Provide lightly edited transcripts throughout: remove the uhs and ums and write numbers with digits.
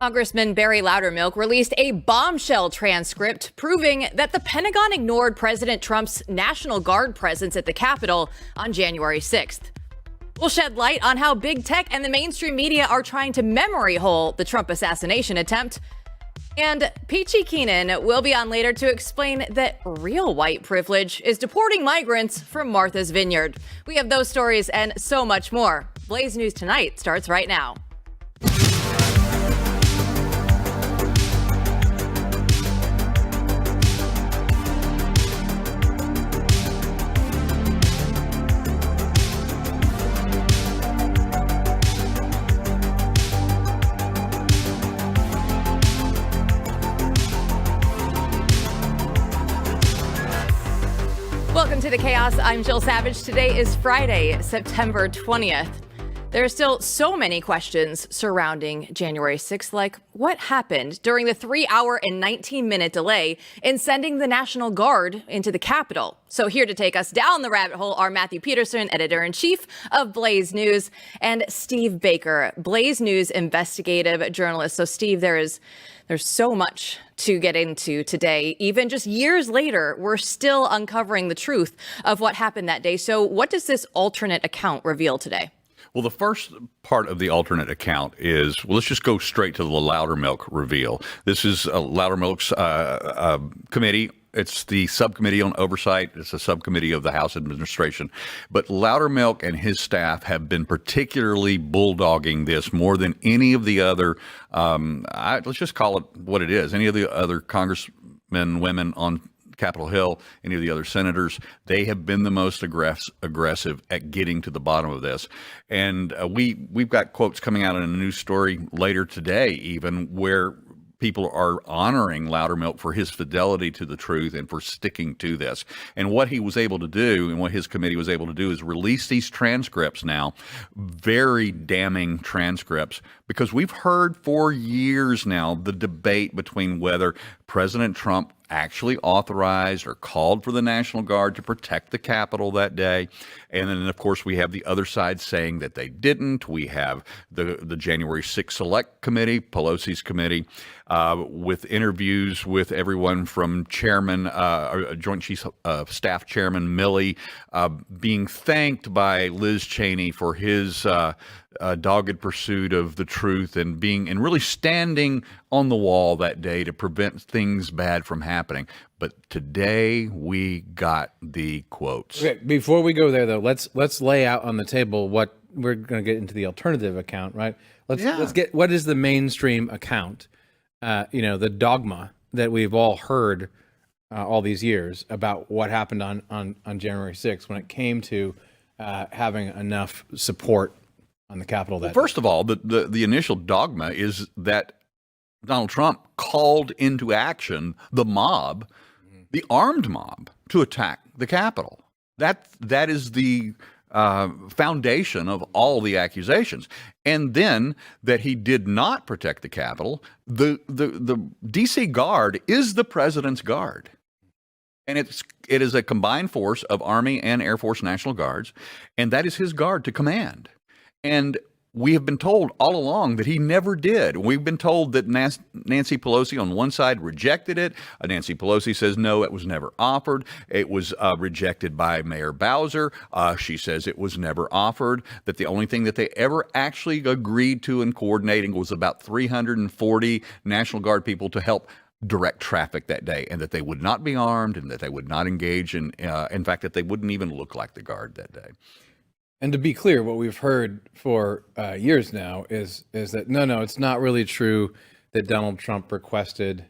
Congressman Barry Loudermilk released a bombshell transcript proving that the Pentagon ignored President Trump's National Guard presence at the Capitol on January 6th. We'll shed light on how big tech and the mainstream media are trying to memory hole the Trump assassination attempt. And Peachy Keenan will be on later to explain that real white privilege is deporting migrants from Martha's Vineyard. We have those stories and so much more. Blaze News Tonight starts right now. Welcome to the chaos. I'm Jill Savage. Today is Friday, September 20th. There are still so many questions surrounding January 6th, like what happened during the 3-hour and 19-minute delay in sending the National Guard into the Capitol. So here to take us down the rabbit hole are Matthew Peterson, editor-in-chief of Blaze News, and Steve Baker, Blaze News investigative journalist. So Steve, there's so much to get into today. Even just years later, we're still uncovering the truth of what happened that day. So what does this alternate account reveal today? Well, the first part of the alternate account is, well, let's just go straight to the Loudermilk reveal. This is Loudermilk's committee. It's the subcommittee on oversight. It's a subcommittee of the House administration. But Loudermilk and his staff have been particularly bulldogging this more than any of the other, let's just call it what it is, any of the other congressmen, women on Capitol Hill, any of the other senators. They have been the most aggressive at getting to the bottom of this. And we've got quotes coming out in a news story later today, even, where people are honoring Loudermilk for his fidelity to the truth and for sticking to this. And what he was able to do and what his committee was able to do is release these transcripts now, very damning transcripts, because we've heard for years now the debate between whether President Trump actually authorized or called for the National Guard to protect the Capitol that day. And then, of course, we have the other side saying that they didn't. We have the January 6th Select Committee, Pelosi's committee, with interviews with everyone from Chairman, Joint Chiefs of Staff Chairman Milley, being thanked by Liz Cheney for his dogged pursuit of the truth and really standing on the wall that day to prevent things bad from happening. But today we got the quotes. Okay, before we go there, though, let's lay out on the table what we're going to get into the alternative account, right? Let's get what is the mainstream account, the dogma that we've all heard all these years about what happened on January 6th when it came to having enough support on the Capitol. First of all, the initial dogma is that Donald Trump called into action the mob, the armed mob, to attack the Capitol. That is the foundation of all the accusations. And then that he did not protect the Capitol. The D.C. Guard is the president's guard. And it is a combined force of Army and Air Force National Guards, and that is his guard to command. And we have been told all along that he never did. We've been told that Nancy Pelosi on one side rejected it. Nancy Pelosi says, no, it was never offered. It was rejected by Mayor Bowser. She says it was never offered, that the only thing that they ever actually agreed to and coordinating was about 340 National Guard people to help direct traffic that day, and that they would not be armed and that they would not engage in fact, that they wouldn't even look like the Guard that day. And to be clear, what we've heard for years now is that no, it's not really true that Donald Trump requested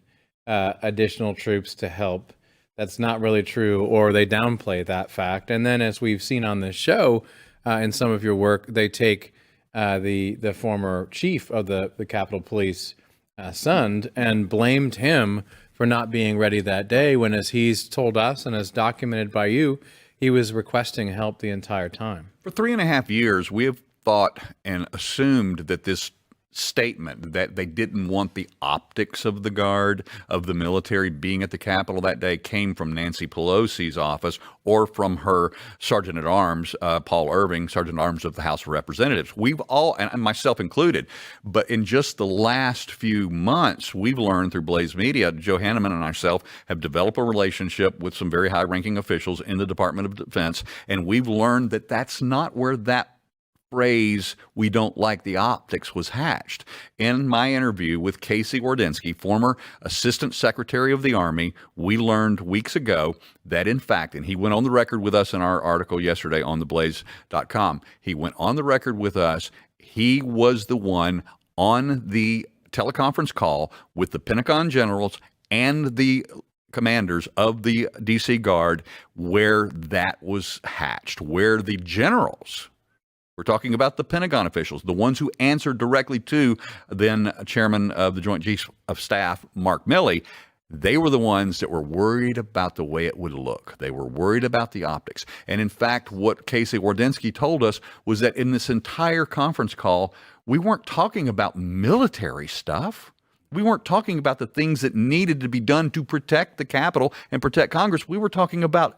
additional troops to help. That's not really true, or they downplay that fact. And then, as we've seen on this show, in some of your work, they take the former chief of the Capitol Police, Sund, and blamed him for not being ready that day, when, as he's told us and as documented by you, he was requesting help the entire time. For 3.5 years, we have thought and assumed that this statement that they didn't want the optics of the Guard, of the military being at the Capitol that day, came from Nancy Pelosi's office or from her Sergeant at Arms, Paul Irving, Sergeant at Arms of the House of Representatives. We've all, and myself included, but in just the last few months, we've learned through Blaze Media, Joe Hanneman and myself have developed a relationship with some very high-ranking officials in the Department of Defense, and we've learned that that's not where that phrase, "we don't like the optics," was hatched. In my interview with Casey Wardynski, former Assistant Secretary of the Army, we learned weeks ago that, in fact, and he went on the record with us in our article yesterday on theblaze.com, he went on the record with us, he was the one on the teleconference call with the Pentagon generals and the commanders of the D.C. Guard where that was hatched, where the generals, we're talking about the Pentagon officials, the ones who answered directly to then Chairman of the Joint Chiefs of Staff, Mark Milley. They were the ones that were worried about the way it would look. They were worried about the optics. And in fact, what Casey Wardynski told us was that in this entire conference call, we weren't talking about military stuff. We weren't talking about the things that needed to be done to protect the Capitol and protect Congress. We were talking about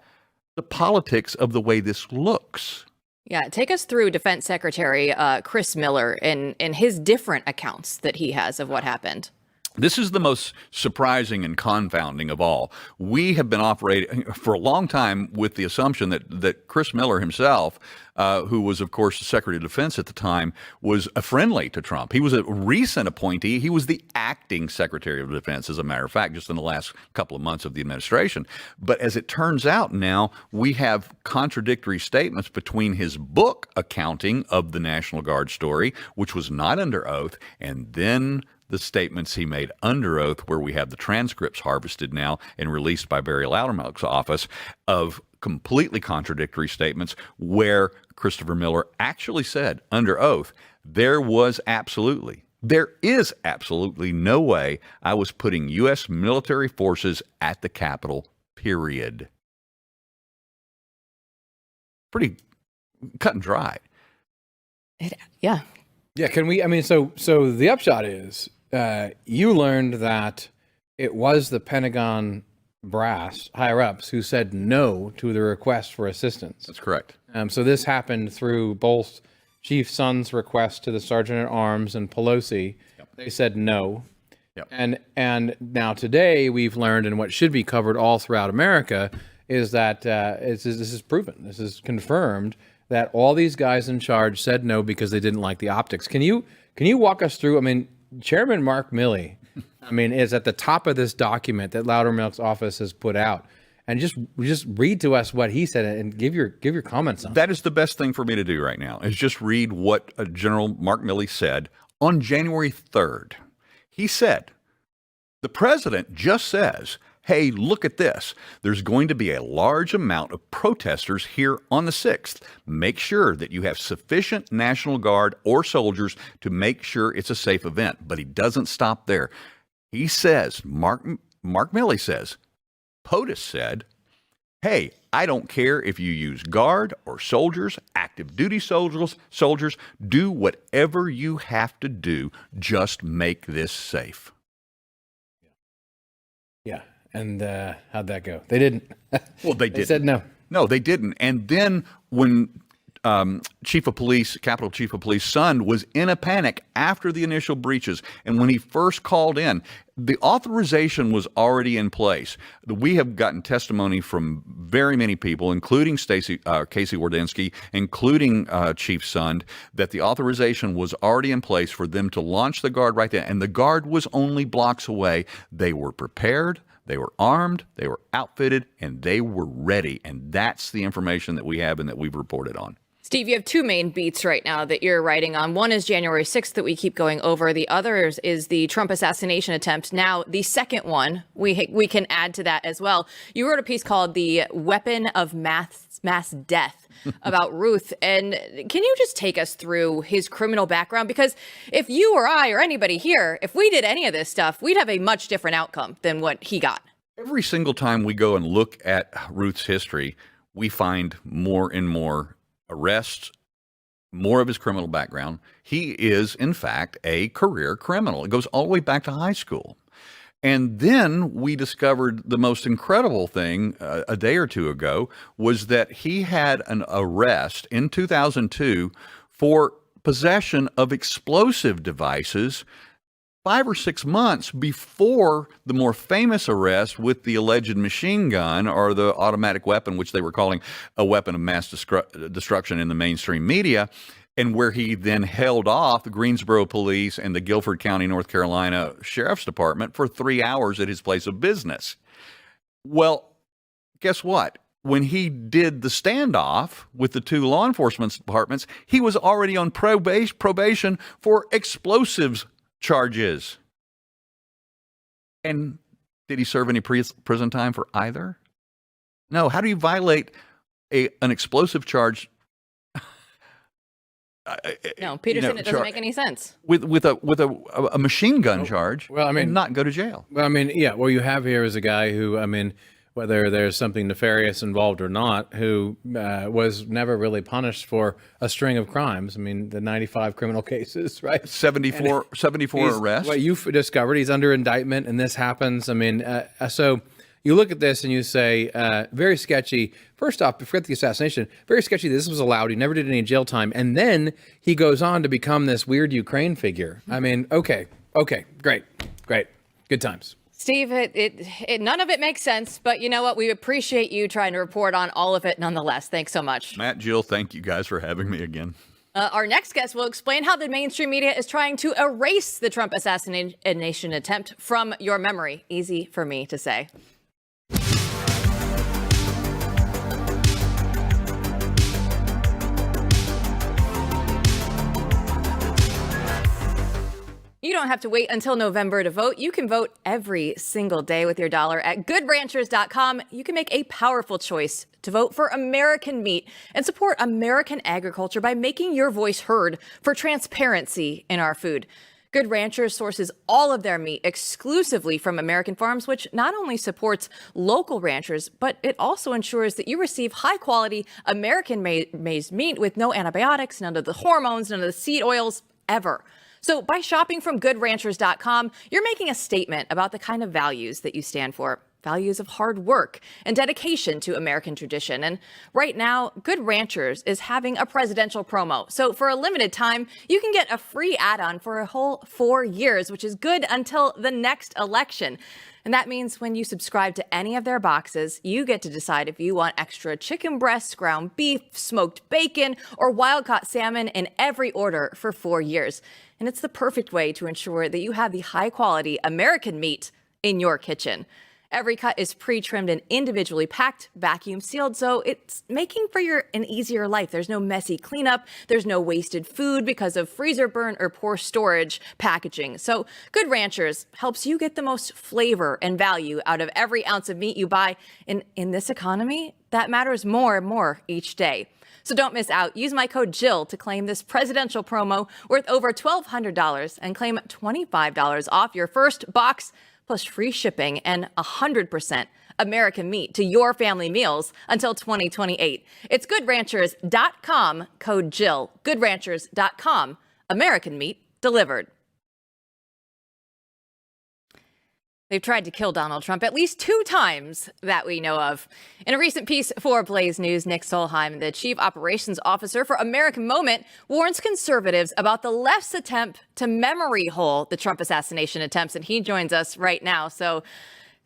the politics of the way this looks. Yeah, take us through Defense Secretary Chris Miller and his different accounts that he has of what happened. This is the most surprising and confounding of all. We have been operating for a long time with the assumption that Chris Miller himself, who was, of course, the Secretary of Defense at the time, was friendly to Trump. He was a recent appointee. He was the acting Secretary of Defense, as a matter of fact, just in the last couple of months of the administration. But as it turns out now, we have contradictory statements between his book accounting of the National Guard story, which was not under oath, and then the statements he made under oath, where we have the transcripts harvested now and released by Barry Loudermilk's office, of completely contradictory statements where Christopher Miller actually said under oath, there is absolutely no way I was putting U.S. military forces at the Capitol, period. Pretty cut and dry. Yeah. Yeah, can we, I mean, so the upshot is, you learned that it was the Pentagon brass, higher-ups, who said no to the request for assistance. That's correct. So this happened through both Chief Sund's request to the Sergeant at Arms and Pelosi. Yep. They said no. Yep. And now today we've learned, and what should be covered all throughout America, is that this is proven, this is confirmed, that all these guys in charge said no because they didn't like the optics. Can you walk us through? I mean, Chairman Mark Milley, is at the top of this document that Loudermilk's office has put out, and just read to us what he said and give your comments on it. That is the best thing for me to do right now, is just read what General Mark Milley said on January 3rd. He said, "The president just says, hey, look at this. There's going to be a large amount of protesters here on the 6th. Make sure that you have sufficient National Guard or soldiers to make sure it's a safe event." But he doesn't stop there. He says, Mark Milley says, POTUS said, hey, I don't care if you use Guard or soldiers, active duty soldiers, do whatever you have to do. Just make this safe. Yeah. And how'd that go? They didn't. Well, they didn't. They said no. No, they didn't. And then when Chief of Police, Capitol Chief of Police Sund was in a panic after the initial breaches, and when he first called in, the authorization was already in place. We have gotten testimony from very many people, including Casey Wardynski, including Chief Sund, that the authorization was already in place for them to launch the Guard right there. And the Guard was only blocks away. They were prepared. They were armed, they were outfitted, and they were ready. And that's the information that we have and that we've reported on. Steve, you have two main beats right now that you're writing on. One is January 6th that we keep going over. The other is the Trump assassination attempt. Now, the second one, we can add to that as well. You wrote a piece called The Weapon of Mass Death about Ruth. And can you just take us through his criminal background? Because if you or I or anybody here, if we did any of this stuff, we'd have a much different outcome than what he got. Every single time we go and look at Ruth's history, we find more and more arrests, more of his criminal background. He is, in fact, a career criminal. It goes all the way back to high school. And then we discovered the most incredible thing a day or two ago was that he had an arrest in 2002 for possession of explosive devices 5 or 6 months before the more famous arrest with the alleged machine gun or the automatic weapon, which they were calling a weapon of mass destruction in the mainstream media, and where he then held off the Greensboro Police and the Guilford County, North Carolina Sheriff's Department for 3 hours at his place of business. Well, guess what? When he did the standoff with the 2 law enforcement departments, he was already on probation for explosives charges. And did he serve any prison time for either? No. How do you violate an explosive charge? No, Peterson, it doesn't make any sense. With a machine gun charge, well, I mean, and not go to jail. Well, I mean, yeah, what you have here is a guy who, I mean, whether there's something nefarious involved or not, who was never really punished for a string of crimes. I mean, the 95 criminal cases, right? 74 arrests. What you've discovered, he's under indictment, and this happens. I mean, so you look at this and you say, very sketchy. First off, forget the assassination. Very sketchy. This was allowed. He never did any jail time. And then he goes on to become this weird Ukraine figure. I mean, okay, great. Good times. Steve, none of it makes sense, but you know what? We appreciate you trying to report on all of it nonetheless. Thanks so much. Matt, Jill, thank you guys for having me again. Our next guest will explain how the mainstream media is trying to erase the Trump assassination attempt from your memory. Easy for me to say. You don't have to wait until November to vote. You can vote every single day with your dollar at goodranchers.com. You can make a powerful choice to vote for American meat and support American agriculture by making your voice heard for transparency in our food. Good Ranchers sources all of their meat exclusively from American farms, which not only supports local ranchers, but it also ensures that you receive high-quality American-raised meat with no antibiotics, none of the hormones, none of the seed oils, ever. So by shopping from goodranchers.com, you're making a statement about the kind of values that you stand for. Values of hard work and dedication to American tradition. And right now, Good Ranchers is having a presidential promo. So for a limited time, you can get a free add-on for a whole 4 years, which is good until the next election. And that means when you subscribe to any of their boxes, you get to decide if you want extra chicken breasts, ground beef, smoked bacon, or wild-caught salmon in every order for 4 years. And it's the perfect way to ensure that you have the high-quality American meat in your kitchen. Every cut is pre-trimmed and individually packed, vacuum sealed, so it's making for an easier life. There's no messy cleanup. There's no wasted food because of freezer burn or poor storage packaging. So Good Ranchers helps you get the most flavor and value out of every ounce of meat you buy. And in this economy, that matters more and more each day. So don't miss out. Use my code Jill to claim this presidential promo worth over $1,200 and claim $25 off your first box, plus free shipping and 100% American meat to your family meals until 2028. It's goodranchers.com, code Jill. Goodranchers.com, American meat delivered. They've tried to kill Donald Trump at least 2 times that we know of. In a recent piece for Blaze News, Nick Solheim, the chief operations officer for American Moment, warns conservatives about the left's attempt to memory hole the Trump assassination attempts. And he joins us right now. So,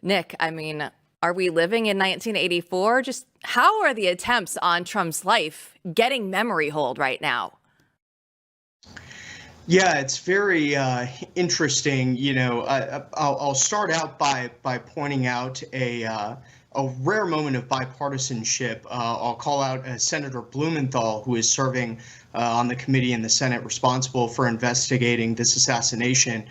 Nick, I mean, are we living in 1984? Just how are the attempts on Trump's life getting memory holed right now? Yeah, it's very interesting. You know, I'll start out by pointing out a rare moment of bipartisanship. I'll call out Senator Blumenthal, who is serving on the committee in the Senate responsible for investigating this assassination.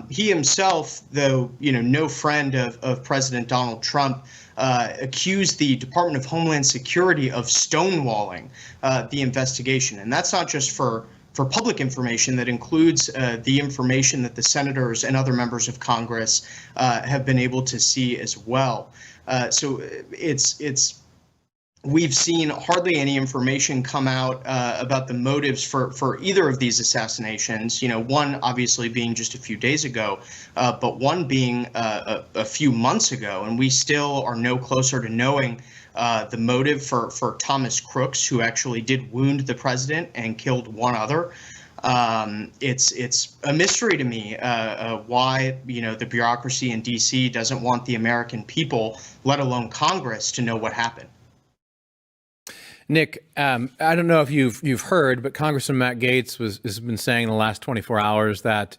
He himself, though, you know, no friend of President Donald Trump, accused the Department of Homeland Security of stonewalling the investigation. And that's not just for public information. That includes the information that the senators and other members of Congress have been able to see as well. So it's we've seen hardly any information come out about the motives for either of these assassinations. One obviously being just a few days ago, but one being a few months ago, and we still are no closer to knowing the motive for Thomas Crooks, who actually did wound the president and killed one other. It's a mystery to me why the bureaucracy in D.C. doesn't want the American people, let alone Congress, to know what happened. Nick, I don't know if you've heard, but Congressman Matt Gaetz has been saying in the last 24 hours that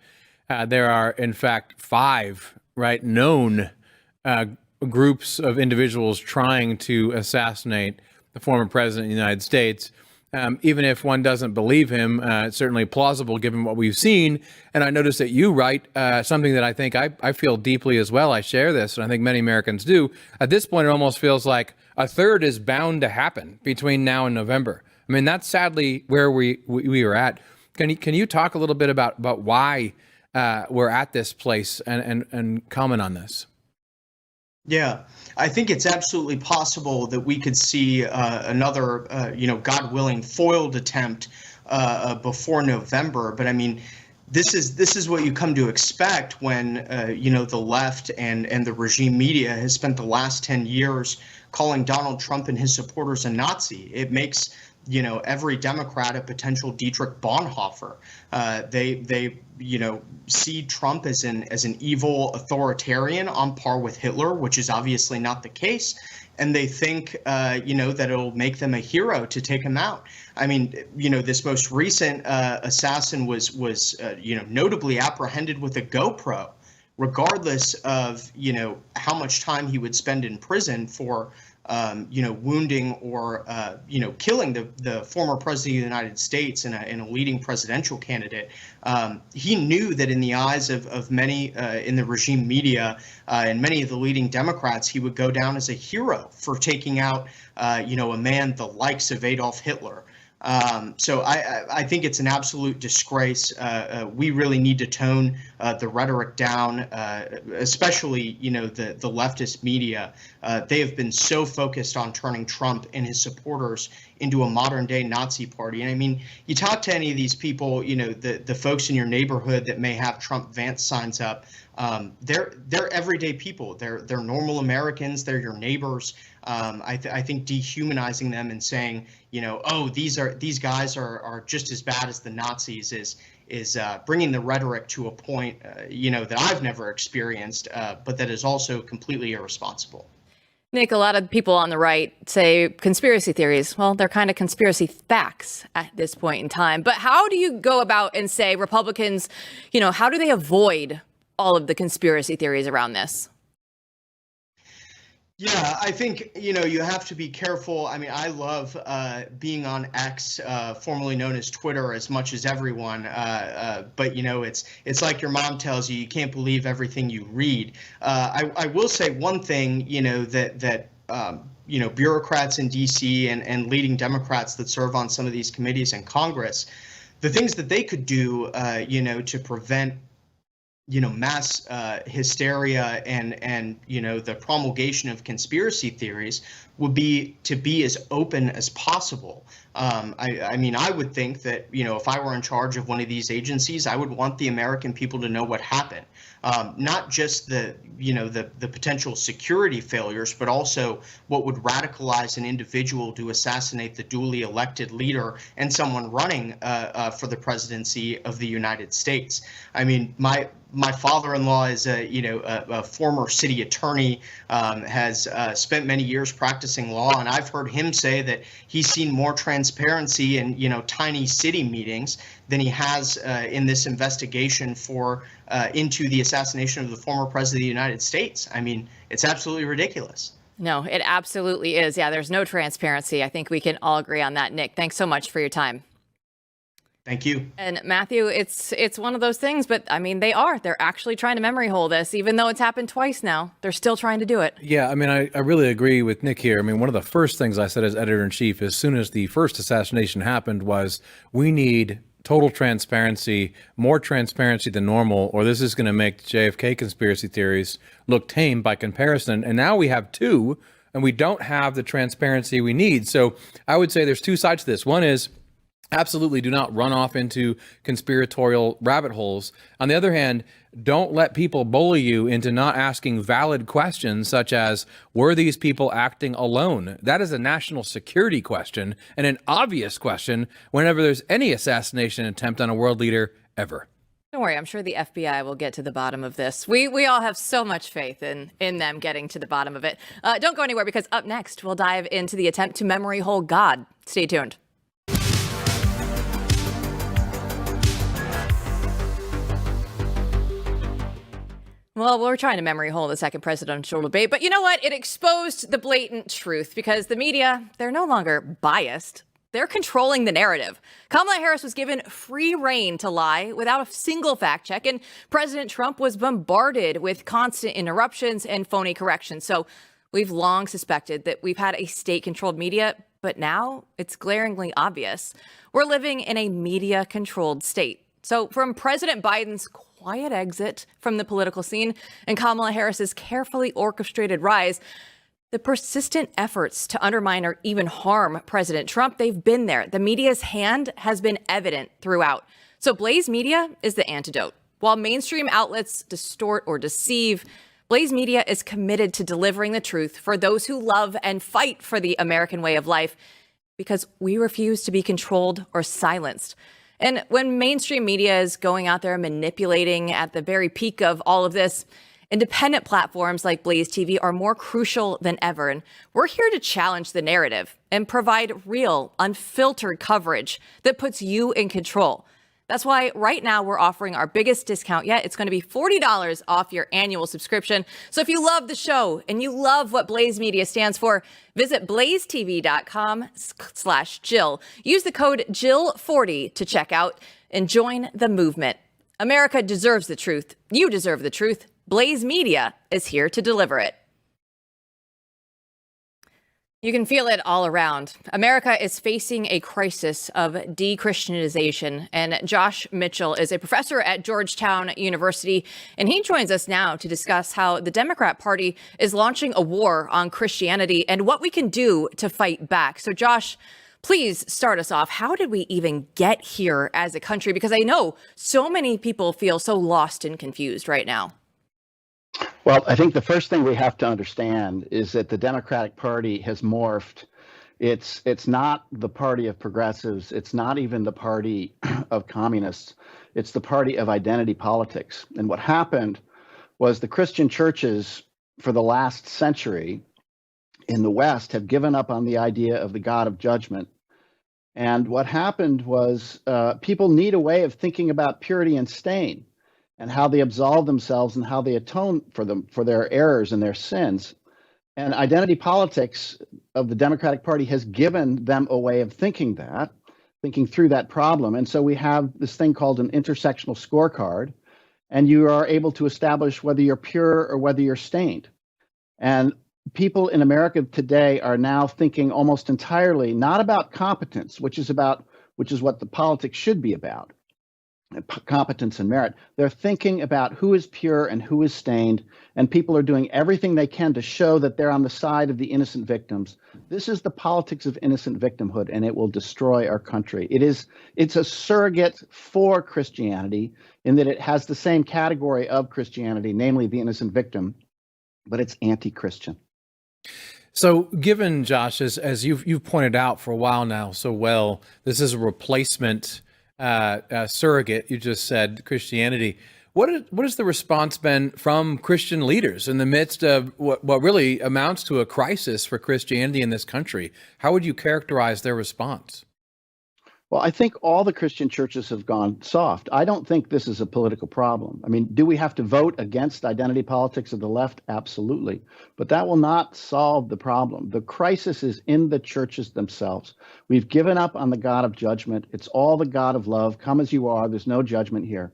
there are, in fact, 5 known groups of individuals trying to assassinate the former president of the United States. Even if one doesn't believe him, it's certainly plausible given what we've seen. And I noticed that you write something that I think I feel deeply as well. I share this, and I think many Americans do. At this point, it almost feels like a third is bound to happen between now and November. I mean, that's sadly where we are at. Can you talk a little bit about why we're at this place and comment on this? Yeah, I think it's absolutely possible that we could see another, God willing, foiled attempt before November. But I mean, this is what you come to expect when the left and the regime media has spent the last 10 years calling Donald Trump and his supporters a Nazi. It makes every Democrat a potential Dietrich Bonhoeffer. They see Trump as an evil authoritarian on par with Hitler, which is obviously not the case. And they think, that it'll make them a hero to take him out. I mean, this most recent assassin was notably apprehended with a GoPro, regardless of, how much time he would spend in prison for wounding or killing the former president of the United States and a leading presidential candidate. He knew that in the eyes of many in the regime media and many of the leading Democrats, he would go down as a hero for taking out a man the likes of Adolf Hitler. So I think it's an absolute disgrace. We really need to tone the rhetoric down, especially, the leftist media. They have been so focused on turning Trump and his supporters into a modern day Nazi party. And I mean, you talk to any of these people, the folks in your neighborhood that may have Trump Vance signs up. They're everyday people. They're normal Americans. They're your neighbors. I think dehumanizing them and saying, these guys are just as bad as the Nazis is bringing the rhetoric to a point, that I've never experienced, but that is also completely irresponsible. Nick, a lot of people on the right say conspiracy theories. Well, they're kind of conspiracy facts at this point in time. But how do you go about and say Republicans, how do they avoid all of the conspiracy theories around this? Yeah, I think, you have to be careful. I mean, I love being on X, formerly known as Twitter, as much as everyone. But, it's like your mom tells you can't believe everything you read. I will say one thing, that bureaucrats in D.C. and leading Democrats that serve on some of these committees in Congress, the things that they could do, to prevent mass hysteria and the promulgation of conspiracy theories would be to be as open as possible. I mean, I would think that, if I were in charge of one of these agencies, I would want the American people to know what happened. Not just the potential security failures, but also what would radicalize an individual to assassinate the duly elected leader and someone running for the presidency of the United States. I mean, my father-in-law is a former city attorney, has spent many years practicing law, and I've heard him say that he's seen more transparency in tiny city meetings than he has in this investigation into the assassination of the former president of the United States. I mean, it's absolutely ridiculous. No, it absolutely is. Yeah, there's no transparency. I think we can all agree on that. Nick, thanks so much for your time. Thank you. And Matthew, it's one of those things, but I mean, they're actually trying to memory hole this, even though it's happened twice now. They're still trying to do it. Yeah, I mean, I really agree with Nick here. I mean, one of the first things I said as editor-in-chief as soon as the first assassination happened was we need total transparency, more transparency than normal, or this is going to make JFK conspiracy theories look tame by comparison. And now we have 2 and we don't have the transparency we need. So I would say there's two sides to this. One is absolutely do not run off into conspiratorial rabbit holes. On the other hand, don't let people bully you into not asking valid questions such as, were these people acting alone? That is a national security question and an obvious question whenever there's any assassination attempt on a world leader ever. Don't worry, I'm sure the FBI will get to the bottom of this. We all have so much faith in them getting to the bottom of it. Don't go anywhere, because up next, we'll dive into the attempt to memory hole God. Stay tuned. Well, we're trying to memory hole the second presidential debate, but you know what? It exposed the blatant truth, because the media, they're no longer biased. They're controlling the narrative. Kamala Harris was given free rein to lie without a single fact check, and President Trump was bombarded with constant interruptions and phony corrections. So we've long suspected that we've had a state-controlled media, but now it's glaringly obvious. We're living in a media-controlled state. So from President Biden's quiet exit from the political scene and Kamala Harris's carefully orchestrated rise, the persistent efforts to undermine or even harm President Trump, they've been there. The media's hand has been evident throughout. So Blaze Media is the antidote. While mainstream outlets distort or deceive, Blaze Media is committed to delivering the truth for those who love and fight for the American way of life, because we refuse to be controlled or silenced. And when mainstream media is going out there manipulating at the very peak of all of this, independent platforms like BlazeTV are more crucial than ever. And we're here to challenge the narrative and provide real, unfiltered coverage that puts you in control. That's why right now we're offering our biggest discount yet. It's going to be $40 off your annual subscription. So if you love the show and you love what Blaze Media stands for, visit blazetv.com/Jill. Use the code Jill40 to check out and join the movement. America deserves the truth. You deserve the truth. Blaze Media is here to deliver it. You can feel it all around. America is facing a crisis of de-Christianization, and Josh Mitchell is a professor at Georgetown University, and he joins us now to discuss how the Democrat Party is launching a war on Christianity and what we can do to fight back. So Josh, please start us off. How did we even get here as a country? Because I know so many people feel so lost and confused right now. Well, I think the first thing we have to understand is that the Democratic Party has morphed. It's not the party of progressives. It's not even the party of communists. It's the party of identity politics. And what happened was the Christian churches for the last century in the West have given up on the idea of the God of judgment. And what happened was people need a way of thinking about purity and stain, and how they absolve themselves and how they atone for their errors and their sins. And identity politics of the Democratic Party has given them a way of thinking through that problem. And so we have this thing called an intersectional scorecard, and you are able to establish whether you're pure or whether you're stained. And people in America today are now thinking almost entirely not about competence, which is what the politics should be about. Competence and merit. They're thinking about who is pure and who is stained, and people are doing everything they can to show that they're on the side of the innocent victims. This is the politics of innocent victimhood, and it will destroy our country. It's a surrogate for Christianity in that it has the same category of Christianity, namely the innocent victim, but it's anti-Christian. So given, Josh, as you've pointed out for a while now so well, this is a replacement surrogate, you just said, Christianity. What has the response been from Christian leaders in the midst of what really amounts to a crisis for Christianity in this country? How would you characterize their response? Well, I think all the Christian churches have gone soft. I don't think this is a political problem. I mean, do we have to vote against identity politics of the left? Absolutely. But that will not solve the problem. The crisis is in the churches themselves. We've given up on the God of judgment. It's all the God of love. Come as you are. There's no judgment here.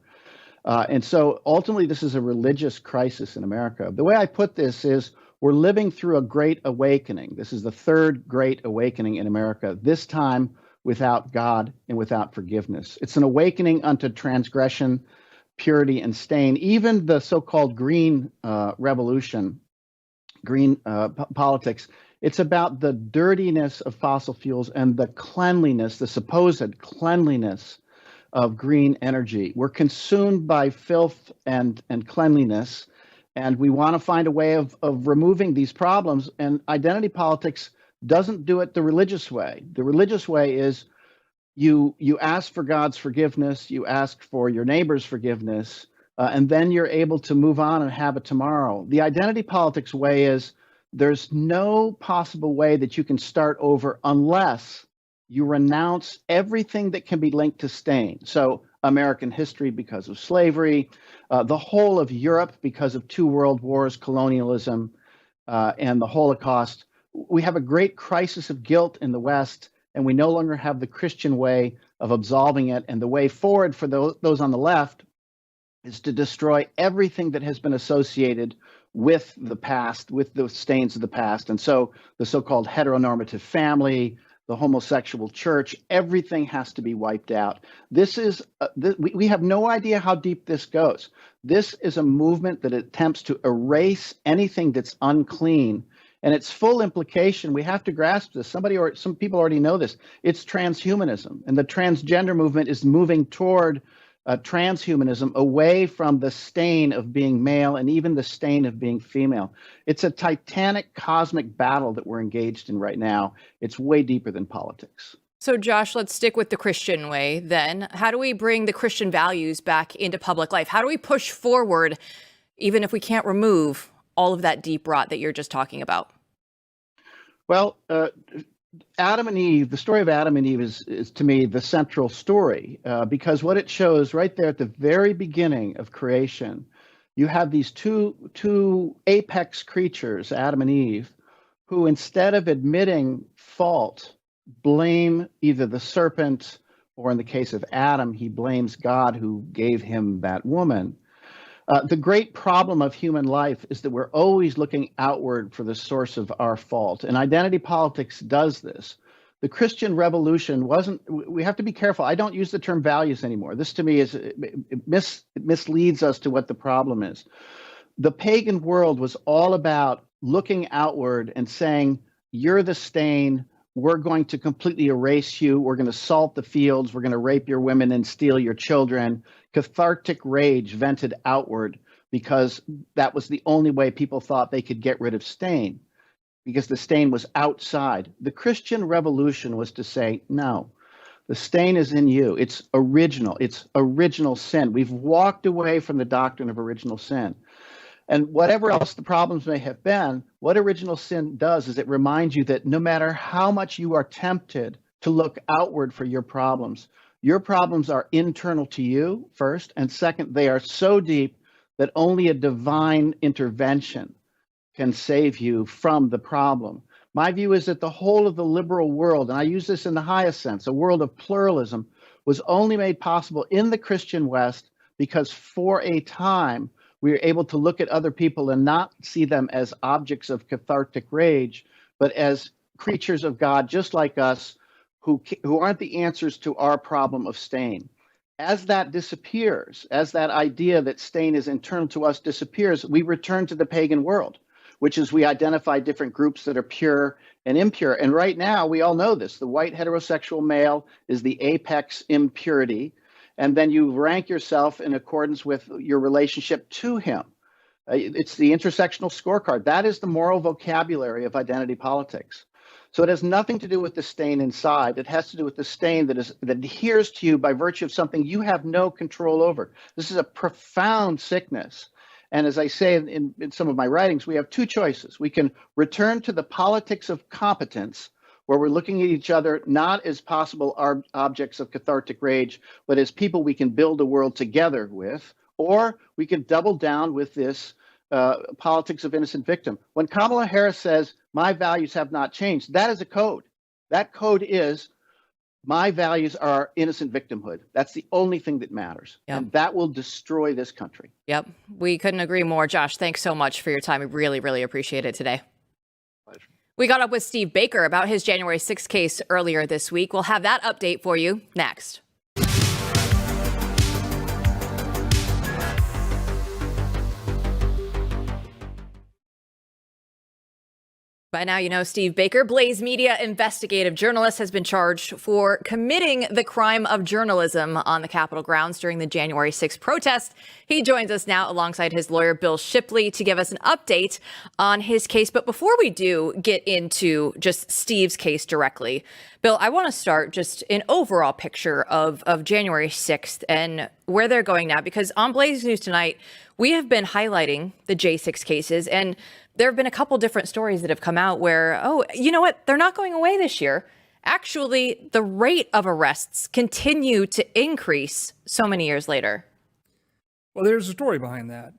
And so ultimately, this is a religious crisis in America. The way I put this is we're living through a great awakening. This is the third great awakening in America, this time without God and without forgiveness. It's an awakening unto transgression, purity, and stain. Even the so-called green revolution, green politics, It's about the dirtiness of fossil fuels and the cleanliness, the supposed cleanliness of green energy. We're consumed by filth and cleanliness, and we want to find a way of removing these problems. And identity politics doesn't do it the religious way. The religious way is you ask for God's forgiveness, you ask for your neighbor's forgiveness, and then you're able to move on and have it tomorrow. The identity politics way is there's no possible way that you can start over unless you renounce everything that can be linked to stain. So American history because of slavery, the whole of Europe because of 2 world wars, colonialism, and the Holocaust. We have a great crisis of guilt in the West, and we no longer have the Christian way of absolving it. And the way forward for those on the left is to destroy everything that has been associated with the past, with the stains of the past. And so the so-called heteronormative family, the homosexual church, everything has to be wiped out. This is, we have no idea how deep this goes. This is a movement that attempts to erase anything that's unclean. And its full implication, we have to grasp this. Some people already know this. It's transhumanism. And the transgender movement is moving toward transhumanism, away from the stain of being male and even the stain of being female. It's a titanic cosmic battle that we're engaged in right now. It's way deeper than politics. So, Josh, let's stick with the Christian way then. How do we bring the Christian values back into public life? How do we push forward, even if we can't remove all of that deep rot that you're just talking about? Well, Adam and Eve, the story of Adam and Eve is to me the central story, because what it shows right there at the very beginning of creation, you have these two apex creatures, Adam and Eve, who instead of admitting fault, blame either the serpent, or in the case of Adam, he blames God who gave him that woman. The great problem of human life is that we're always looking outward for the source of our fault. And identity politics does this. The Christian revolution we have to be careful. I don't use the term values anymore. This to me it misleads us to what the problem is. The pagan world was all about looking outward and saying, you're the stain. We're going to completely erase you. We're going to salt the fields. We're going to rape your women and steal your children. Cathartic rage vented outward because that was the only way people thought they could get rid of stain, because the stain was outside. The Christian revolution was to say, no, the stain is in you. It's original. It's original sin. We've walked away from the doctrine of original sin. And whatever else the problems may have been, what original sin does is it reminds you that no matter how much you are tempted to look outward for your problems are internal to you, first, and second, they are so deep that only a divine intervention can save you from the problem. My view is that the whole of the liberal world, and I use this in the highest sense, a world of pluralism, was only made possible in the Christian West because for a time, we were able to look at other people and not see them as objects of cathartic rage, but as creatures of God, just like us, who aren't the answers to our problem of stain. As that disappears, as that idea that stain is internal to us disappears, we return to the pagan world, which is we identify different groups that are pure and impure. And right now, we all know this. The white heterosexual male is the apex impurity. And then you rank yourself in accordance with your relationship to him. It's the intersectional scorecard. That is the moral vocabulary of identity politics. So it has nothing to do with the stain inside. It has to do with the stain that adheres to you by virtue of something you have no control over. This is a profound sickness. And as I say in some of my writings, we have two choices. We can return to the politics of competence, where we're looking at each other not as possible objects of cathartic rage, but as people we can build a world together with, or we can double down with this politics of innocent victim. When Kamala Harris says, my values have not changed, that is a code. That code is, my values are innocent victimhood. That's the only thing that matters. Yep. And that will destroy this country. Yep. We couldn't agree more. Josh, thanks so much for your time. We really, really appreciate it today. Pleasure. We got up with Steve Baker about his January 6th case earlier this week. We'll have that update for you next. By now, you know Steve Baker, Blaze Media investigative journalist, has been charged for committing the crime of journalism on the Capitol grounds during the January 6th protest. He joins us now alongside his lawyer, Bill Shipley, to give us an update on his case. But before we do get into just Steve's case directly, Bill, I want to start just an overall picture of January 6th and where they're going now, because on Blaze News tonight, we have been highlighting the J6 cases, and there have been a couple different stories that have come out where, oh, you know what? They're not going away this year. Actually, the rate of arrests continue to increase so many years later. Well, there's a story behind that.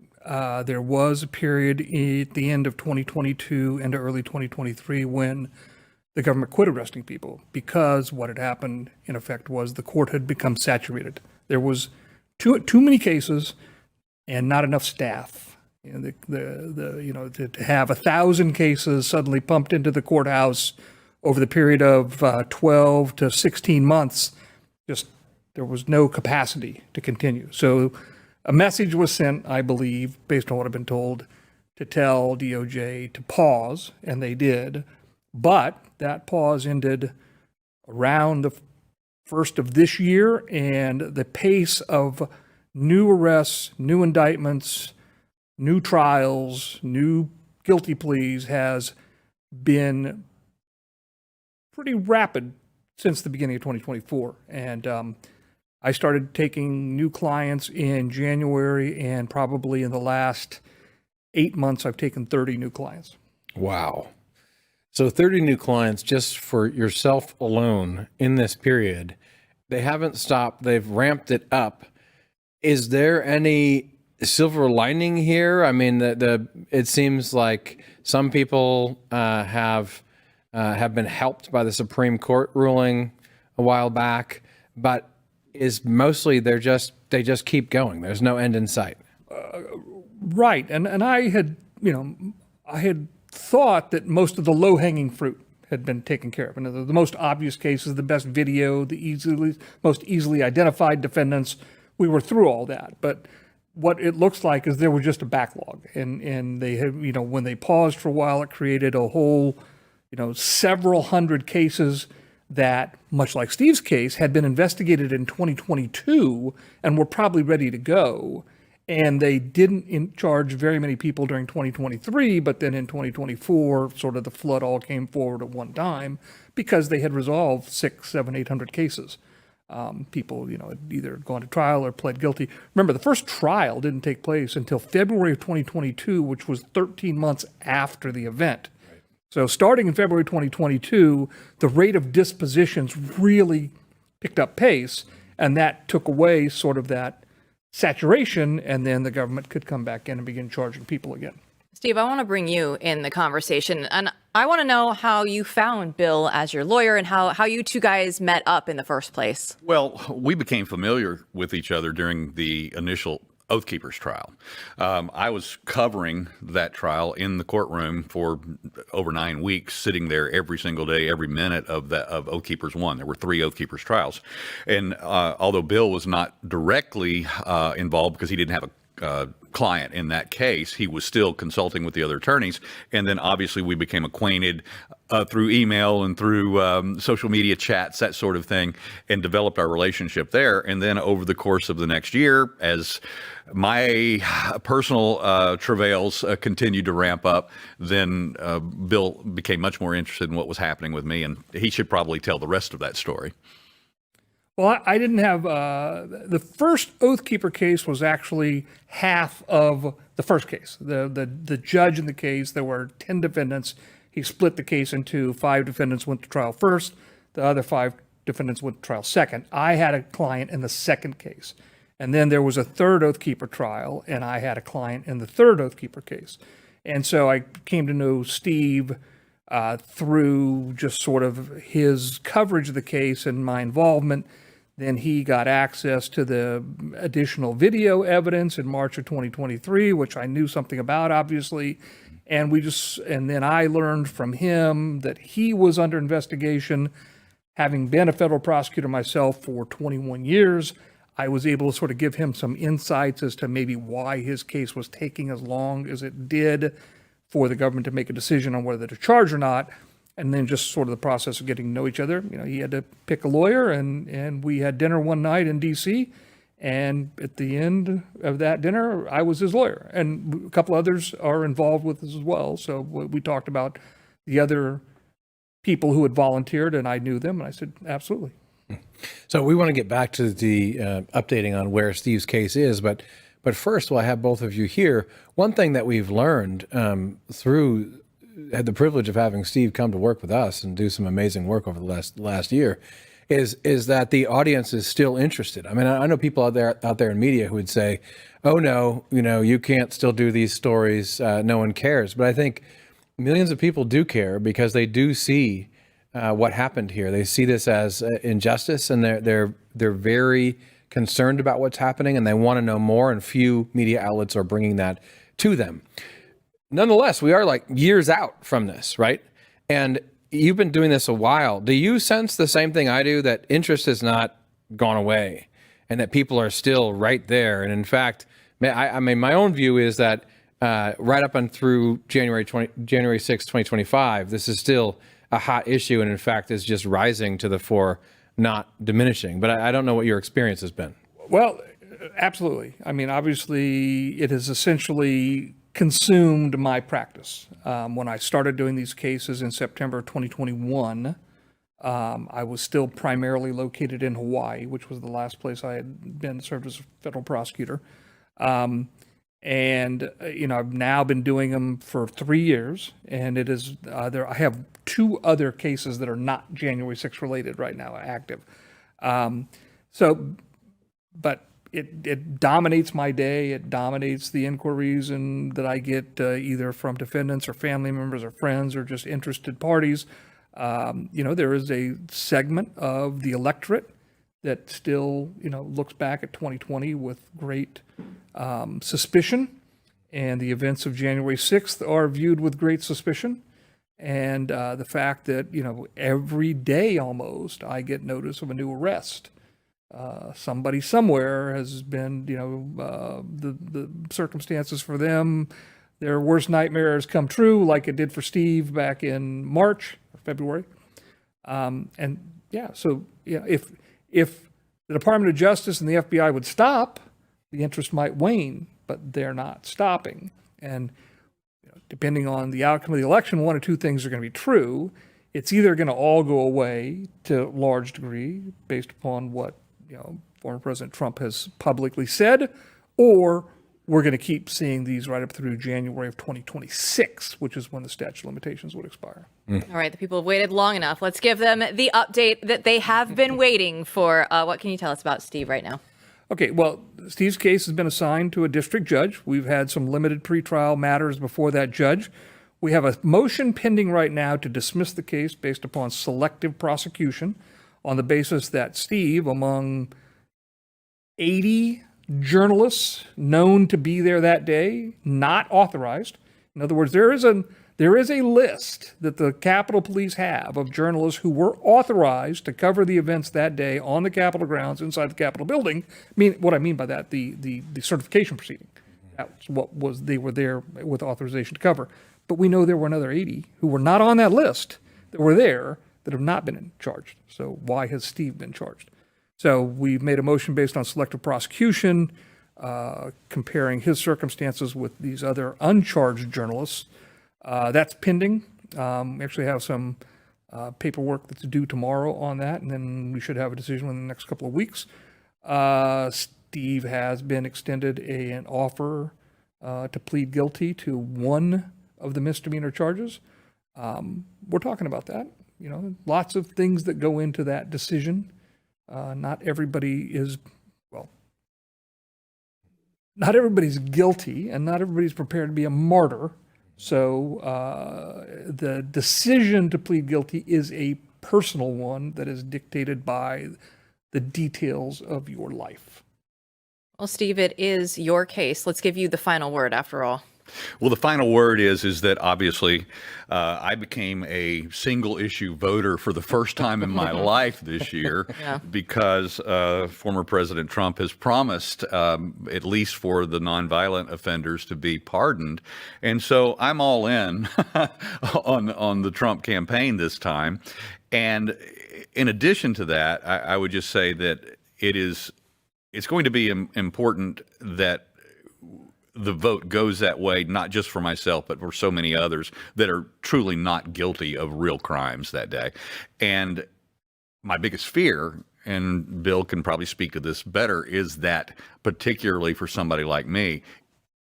There was a period at the end of 2022 into early 2023 when the government quit arresting people because what had happened, in effect, was the court had become saturated. There was too many cases and not enough staff. To have 1,000 cases suddenly pumped into the courthouse over the period of 12 to 16 months, just there was no capacity to continue. So a message was sent, I believe, based on what I've been told, to tell DOJ to pause, and they did. But that pause ended around the first of this year, and the pace of new arrests, new indictments, new trials, new guilty pleas has been pretty rapid since the beginning of 2024. And I started taking new clients in January, and probably in the last 8 months, I've taken 30 new clients. Wow. So 30 new clients just for yourself alone in this period. They haven't stopped. They've ramped it up. Is there any silver lining here? I mean, it seems like some people have been helped by the Supreme Court ruling a while back, but is mostly they just keep going. There's no end in sight. Right, and I had thought that most of the low hanging fruit had been taken care of, and the most obvious cases, the best video, the most easily identified defendants. We were through all that, but what it looks like is there was just a backlog, and they have, when they paused for a while, it created a whole, several hundred cases that, much like Steve's case, had been investigated in 2022 and were probably ready to go. And they didn't charge very many people during 2023, but then in 2024, sort of the flood all came forward at one time because they had resolved 600, 700, 800 cases. People, had either gone to trial or pled guilty. Remember, the first trial didn't take place until February of 2022, which was 13 months after the event. Right. So starting in February 2022, the rate of dispositions really picked up pace, and that took away sort of that saturation, and then the government could come back in and begin charging people again. Steve, I want to bring you in the conversation, and I want to know how you found Bill as your lawyer and how you two guys met up in the first place. Well, we became familiar with each other during the initial Oath Keepers trial. I was covering that trial in the courtroom for over 9 weeks, sitting there every single day, every minute of Oath Keepers 1. There were 3 Oath Keepers trials. And although Bill was not directly involved because he didn't have a client in that case, he was still consulting with the other attorneys. And then obviously we became acquainted through email and through social media chats, that sort of thing, and developed our relationship there. And then over the course of the next year, as my personal travails continued to ramp up, then Bill became much more interested in what was happening with me, and he should probably tell the rest of that story. Well, I didn't have the first Oath Keeper case was actually half of the first case. The judge in the case, there were 10 defendants. He split the case into 5 defendants went to trial first. The other 5 defendants went to trial second. I had a client in the second case. And then there was a third Oath Keeper trial, and I had a client in the third Oath Keeper case. And so I came to know Steve through just sort of his coverage of the case and my involvement. Then he got access to the additional video evidence in March of 2023, which I knew something about, obviously. And then I learned from him that he was under investigation. Having been a federal prosecutor myself for 21 years, I was able to sort of give him some insights as to maybe why his case was taking as long as it did for the government to make a decision on whether to charge or not. And then just sort of the process of getting to know each other. He had to pick a lawyer, and we had dinner one night in D.C., and at the end of that dinner, I was his lawyer. And a couple others are involved with this as well. So we talked about the other people who had volunteered, and I knew them, and I said, absolutely. So we want to get back to the updating on where Steve's case is, but first, while I have both of you here, one thing that we've learned had the privilege of having Steve come to work with us and do some amazing work over the last year, is that the audience is still interested. I mean, I know people out there in media who would say, "Oh no, you can't still do these stories. No one cares." But I think millions of people do care because they do see what happened here. They see this as injustice, and they're very concerned about what's happening, and they want to know more. And few media outlets are bringing that to them. Nonetheless, we are like years out from this, right? And you've been doing this a while. Do you sense the same thing I do, that interest has not gone away and that people are still right there? And in fact, I mean, my own view is that right up and through January 6, 2025, this is still a hot issue, and in fact is just rising to the fore, not diminishing. But I don't know what your experience has been. Well, absolutely. I mean, obviously, it has essentially consumed my practice. When I started doing these cases in September 2021, I was still primarily located in Hawaii, which was the last place I had been served as a federal prosecutor. And I've now been doing them for 3 years, and it is I have 2 other cases that are not January 6th related right now, active. But it dominates my day. It dominates the inquiries that I get either from defendants or family members or friends or just interested parties. There is a segment of the electorate that still, looks back at 2020 with great suspicion, and the events of January 6th are viewed with great suspicion. And the fact that, every day almost I get notice of a new arrest. Somebody somewhere has been, the circumstances for them, their worst nightmares come true, like it did for Steve back in March or February. If the Department of Justice and the FBI would stop, the interest might wane, but they're not stopping. And depending on the outcome of the election, one or two things are going to be true. It's either going to all go away to a large degree based upon what former President Trump has publicly said, or we're going to keep seeing these right up through January of 2026, which is when the statute of limitations would expire. All right, the people have waited long enough. Let's give them the update that they have been waiting for. What can you tell us about Steve right now? Okay, well, Steve's case has been assigned to a district judge. We've had some limited pretrial matters before that judge. We have a motion pending right now to dismiss the case based upon selective prosecution on the basis that Steve, among 80 journalists known to be there that day, not authorized. In other words, there is a list that the Capitol Police have of journalists who were authorized to cover the events that day on the Capitol grounds inside the Capitol building. What I mean by that, the certification proceeding. That's what was, they were there with authorization to cover. But we know there were another 80 who were not on that list that were there that have not been charged. So why has Steve been charged? So we've made a motion based on selective prosecution, comparing his circumstances with these other uncharged journalists. That's pending. We actually have some paperwork that's due tomorrow on that, and then we should have a decision in the next couple of weeks. Steve has been extended an offer to plead guilty to one of the misdemeanor charges. We're talking about that. Lots of things that go into that decision. Not everybody's guilty, and not everybody's prepared to be a martyr. So the decision to plead guilty is a personal one that is dictated by the details of your life. Well, Steve, it is your case. Let's give you the final word after all. Well, the final word is that obviously I became a single issue voter for the first time in my life this year because former President Trump has promised, at least for the nonviolent offenders, to be pardoned. And so I'm all in on the Trump campaign this time. And in addition to that, I would just say that it's going to be important that the vote goes that way, not just for myself, but for so many others that are truly not guilty of real crimes that day. And my biggest fear, and Bill can probably speak to this better, is that particularly for somebody like me,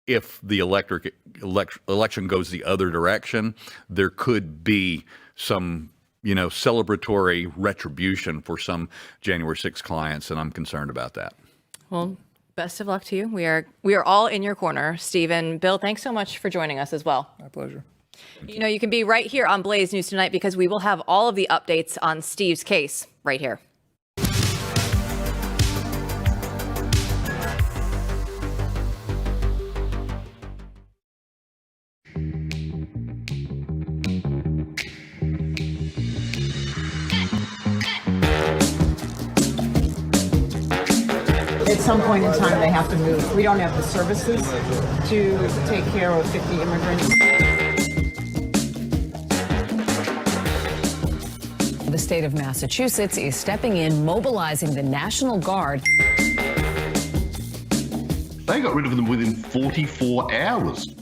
if the election goes the other direction, there could be some celebratory retribution for some January 6 clients, and I'm concerned about that. Well, best of luck to you. We are all in your corner. Steve and Bill, thanks so much for joining us as well. My pleasure. You can be right here on Blaze News tonight because we will have all of the updates on Steve's case right here. At some point in time, they have to move. We don't have the services to take care of 50 immigrants. The state of Massachusetts is stepping in, mobilizing the National Guard. They got rid of them within 44 hours.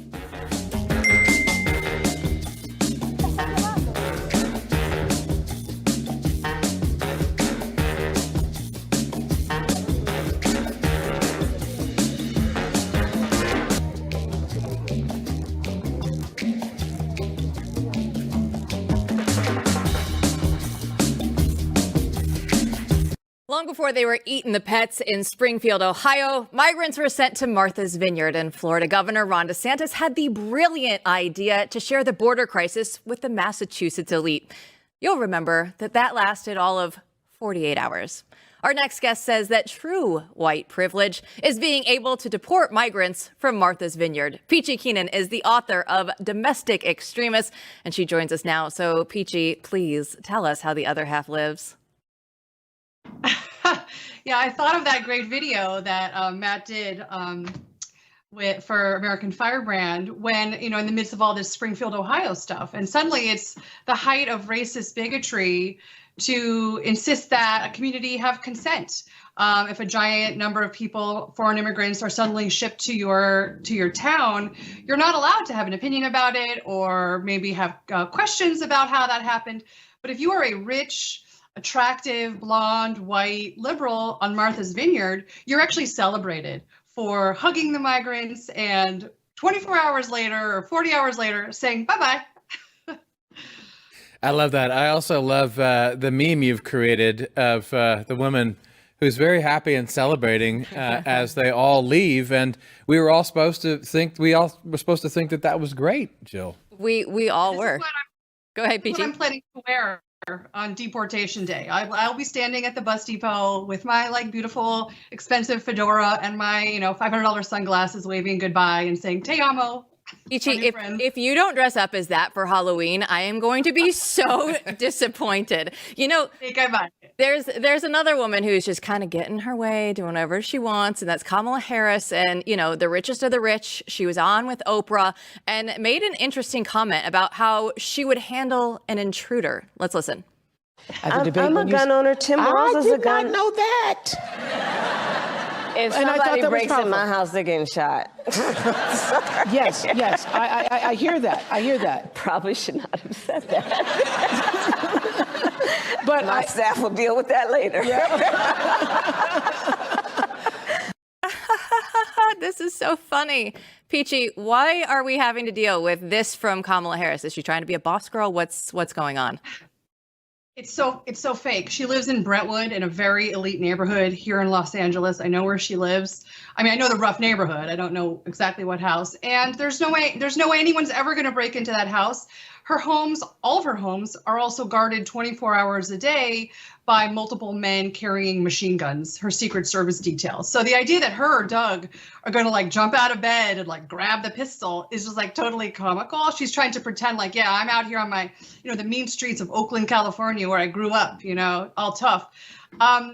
Long before they were eating the pets in Springfield, Ohio, migrants were sent to Martha's Vineyard, and Florida Governor Ron DeSantis had the brilliant idea to share the border crisis with the Massachusetts elite. You'll remember that lasted all of 48 hours. Our next guest says that true white privilege is being able to deport migrants from Martha's Vineyard. Peachy Keenan is the author of Domestic Extremists, and she joins us now. So, Peachy, please tell us how the other half lives. Yeah, I thought of that great video that Matt did for American Firebrand when, in the midst of all this Springfield, Ohio stuff. And suddenly it's the height of racist bigotry to insist that a community have consent. If a giant number of people, foreign immigrants, are suddenly shipped to your town, you're not allowed to have an opinion about it or maybe have questions about how that happened. But if you are a rich, attractive, blonde, white liberal on Martha's Vineyard, you're actually celebrated for hugging the migrants and 24 hours later or 40 hours later saying bye-bye. I love that. I also love the meme you've created of the woman who's very happy and celebrating as they all leave. And we were all supposed to think, that that was great, Jill. We all were. Go ahead, Peachy. I'm planning to wear on deportation day. I'll be standing at the bus depot with my beautiful expensive fedora and my $500 sunglasses, waving goodbye and saying "Te amo." Peachy, if you don't dress up as that for Halloween, I am going to be so disappointed. There's another woman who's just kind of getting her way, doing whatever she wants, and that's Kamala Harris. And the richest of the rich. She was on with Oprah and made an interesting comment about how she would handle an intruder. Let's listen. I'm a gun owner. Tim Walz is a gun. I did not know that. If somebody breaks in my house, they're getting shot. Yes, I hear that. Probably should not have said that. But my staff will deal with that later. This is so funny. Peachy, why are we having to deal with this from Kamala Harris? Is she trying to be a boss girl? What's going on? It's so fake. She lives in Brentwood in a very elite neighborhood here in Los Angeles. I know where she lives. I mean, I know the rough neighborhood. I don't know exactly what house. And there's no way anyone's ever going to break into that house. Her homes, all of her homes, are also guarded 24 hours a day by multiple men carrying machine guns, her Secret Service details. So the idea that her or Doug are going to like jump out of bed and like grab the pistol is just like totally comical. She's trying to pretend like, yeah, I'm out here on my, the mean streets of Oakland, California, where I grew up, all tough.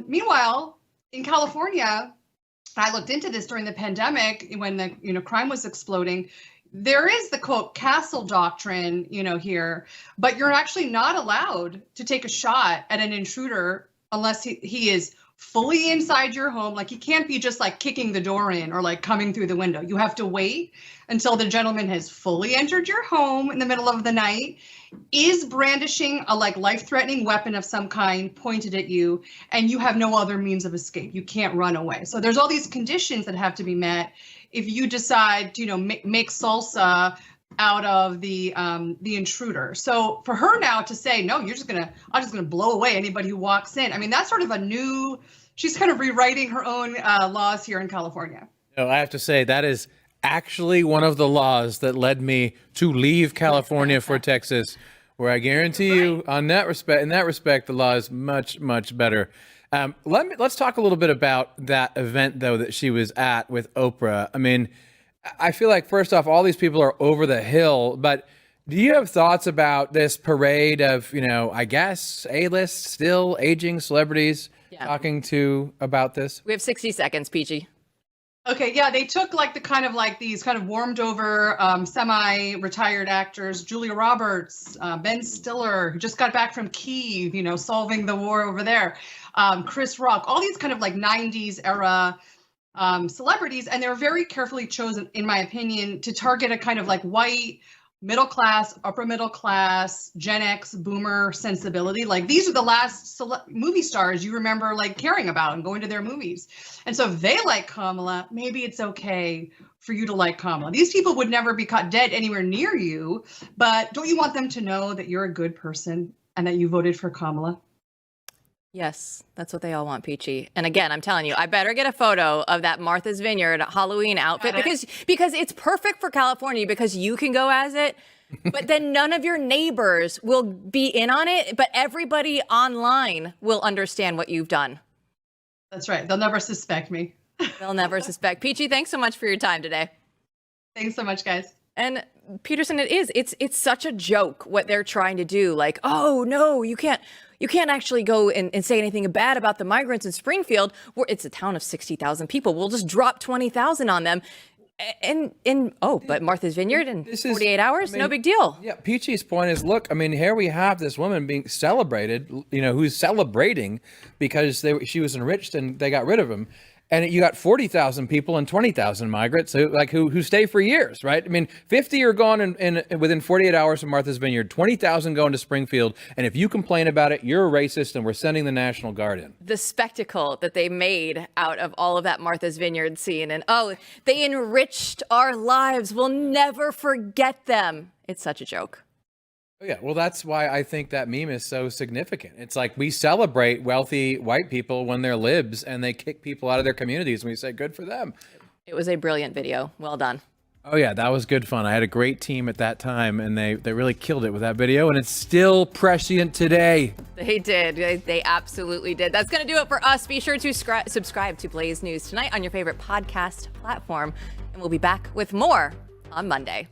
Meanwhile, in California, I looked into this during the pandemic when the crime was exploding. There is the quote castle doctrine, here, but you're actually not allowed to take a shot at an intruder unless he is fully inside your home. Like he can't be just like kicking the door in or like coming through the window. You have to wait until the gentleman has fully entered your home in the middle of the night, is brandishing a like life-threatening weapon of some kind pointed at you, and you have no other means of escape. You can't run away. So there's all these conditions that have to be met if you decide to, make salsa out of the intruder. So for her now to say, no, I'm just gonna blow away anybody who walks in. I mean, that's sort of she's kind of rewriting her own laws here in California. No, I have to say that is actually one of the laws that led me to leave California for Texas, where I guarantee you in that respect, the law is much, much better. Let's talk a little bit about that event, though, that she was at with Oprah. I mean, I feel like, first off, all these people are over the hill, but do you have thoughts about this parade of, I guess, A-list, still aging celebrities talking about this? We have 60 seconds, Peachy. Okay, yeah, they took these kind of warmed over semi-retired actors, Julia Roberts, Ben Stiller, who just got back from Kyiv, solving the war over there, Chris Rock, all these kind of like 90s era celebrities, and they were very carefully chosen, in my opinion, to target a kind of like white, middle class, upper middle class, Gen X, boomer sensibility. Like these are the last movie stars you remember like caring about and going to their movies. And so if they like Kamala, maybe it's okay for you to like Kamala. These people would never be caught dead anywhere near you, but don't you want them to know that you're a good person and that you voted for Kamala? Yes, that's what they all want, Peachy. And again, I'm telling you, I better get a photo of that Martha's Vineyard Halloween outfit because it's perfect for California because you can go as it, but then none of your neighbors will be in on it, but everybody online will understand what you've done. That's right. They'll never suspect me. They'll never suspect. Peachy, thanks so much for your time today. Thanks so much, guys. And Peterson, it's such a joke what they're trying to do. Like, oh no, you can't actually go and say anything bad about the migrants in Springfield. It's a town of 60,000 people. We'll just drop 20,000 on them. But Martha's Vineyard in 48 hours, no big deal. Yeah, Peachy's point is, look, I mean, here we have this woman being celebrated, who's celebrating because she was enriched and they got rid of him. And you got 40,000 people and 20,000 migrants who stay for years, right? I mean, 50 are gone within 48 hours of Martha's Vineyard, 20,000 going to Springfield. And if you complain about it, you're a racist and we're sending the National Guard in. The spectacle that they made out of all of that Martha's Vineyard scene and, they enriched our lives. We'll never forget them. It's such a joke. Yeah, well, that's why I think that meme is so significant. It's like we celebrate wealthy white people when they're libs and they kick people out of their communities and we say, good for them. It was a brilliant video. Well done. Oh, yeah, that was good fun. I had a great team at that time and they really killed it with that video and it's still prescient today. They did. They absolutely did. That's going to do it for us. Be sure to subscribe to Blaze News Tonight on your favorite podcast platform and we'll be back with more on Monday.